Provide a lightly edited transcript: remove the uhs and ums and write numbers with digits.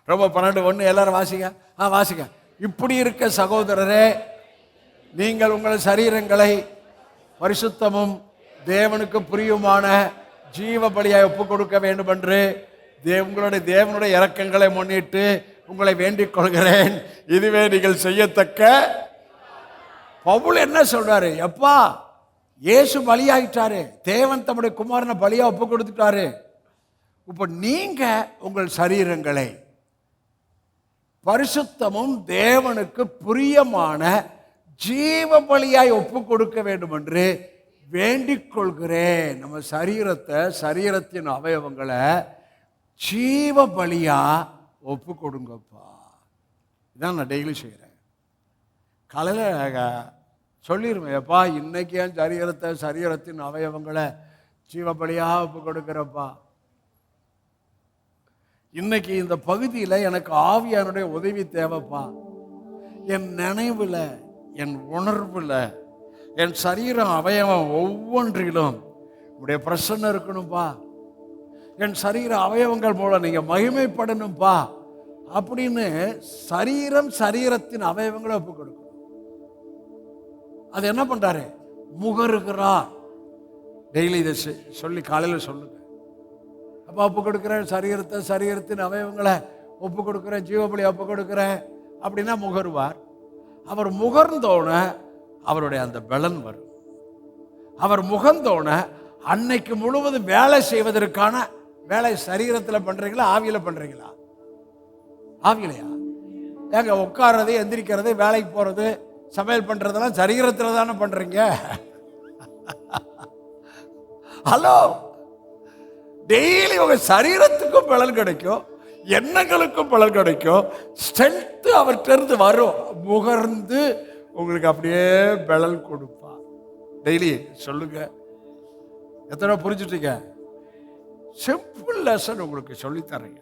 ரொம்ப 12:1 எல்லாரும் வாசிங்க. வாசிங்க. இப்படி இருக்க சகோதரரே, நீங்கள் உங்கள் சரீரங்களை பரிசுத்தமும் தேவனுக்கு பிரியுமான ஜீவ பலியாய் ஒப்பு கொடுக்க வேண்டும் என்று உங்களுடைய தேவனுடைய இரக்கங்களை முன்னிட்டு உங்களை வேண்டிக் கொள்கிறேன். இதுவே நீங்கள் செய்யத்தக்க. பவுல் என்ன சொல்றாரு? எப்பா, இயேசு பலியாயிட்டாரு, தேவன் தம்முடைய குமாரனை பலியா ஒப்பு கொடுத்துட்டாரு. இப்ப நீங்க உங்கள் சரீரங்களை பரிசுத்தமும் தேவனுக்கு பிரியமான ஜீவ பலியாய் ஒப்பு கொடுக்க வேண்டும் என்று வேண்டிக் கொள்கிறேன். நம்ம சரீரத்தை, சரீரத்தின் அவயவங்களை ஜீவ பலியா ஒப்பு கொடுங்கப்பா. இதான் நான் டெய்லி செய்கிறேன். காலையில் சொல்லிடுவேன், எப்பா இன்னைக்கு என் சரீரத்தை, சரீரத்தின் அவயவங்களை ஜீவ பலியா ஒப்பு கொடுக்கிறப்பா. இன்னைக்கு இந்த பகுதியில் எனக்கு ஆவியானுடைய உதவி தேவைப்பா. என் நினைவில், என் உணர்வில், என் சரீரம் அவயவம் ஒவ்வொன்றிலும் உடைய பிரசன்னம் இருக்கணும்பா. என் சரீர அவயவங்கள் மூலம் நீங்க மகிமைப்படணும்பா அப்படின்னு சரீரம், சரீரத்தின் அவயவங்களை ஒப்பு கொடுக்கணும். அது என்ன பண்றாரு? முகருகிறார். டெய்லி இதை சொல்லி காலையில் சொல்லுங்க. அப்போ ஒப்பு கொடுக்குறேன் சரீரத்தை, சரீரத்தின் அவயவங்களை ஒப்பு கொடுக்குறேன், ஜீவபலி ஒப்பு கொடுக்குறேன் அப்படின்னா முகருவார். அவர் முகர்ந்தோன அவருடைய அந்த பலன் வரும். அவர் முகந்தோன அன்னைக்கு முழுவதும் வேலை செய்வதற்கான வேலை சரீரத்தில் பண்றீங்களா, ஆவியில பண்றீங்களா? ஆவியிலையா? ஏங்க உட்கார்றது, எந்திரிக்கிறது, வேலைக்கு போறது, சமையல் பண்றதெல்லாம் சரீரத்தில் தானே பண்றீங்க. ஹலோ, டெய்லி உங்க சரீரத்துக்கும் பலன் கிடைக்கும், எண்ணங்களுக்கும் பலன் கிடைக்கும், ஸ்ட்ரென்த் அவர்கிட்ட இருந்து வரும். முகர்ந்து உங்களுக்கு அப்படியே பலன் கொடுப்பா. டெய்லி சொல்லுங்க. எத்தனை புரிஞ்சுட்டீங்க? சிம்பிள் லெசன் உங்களுக்கு சொல்லித்தரேங்க.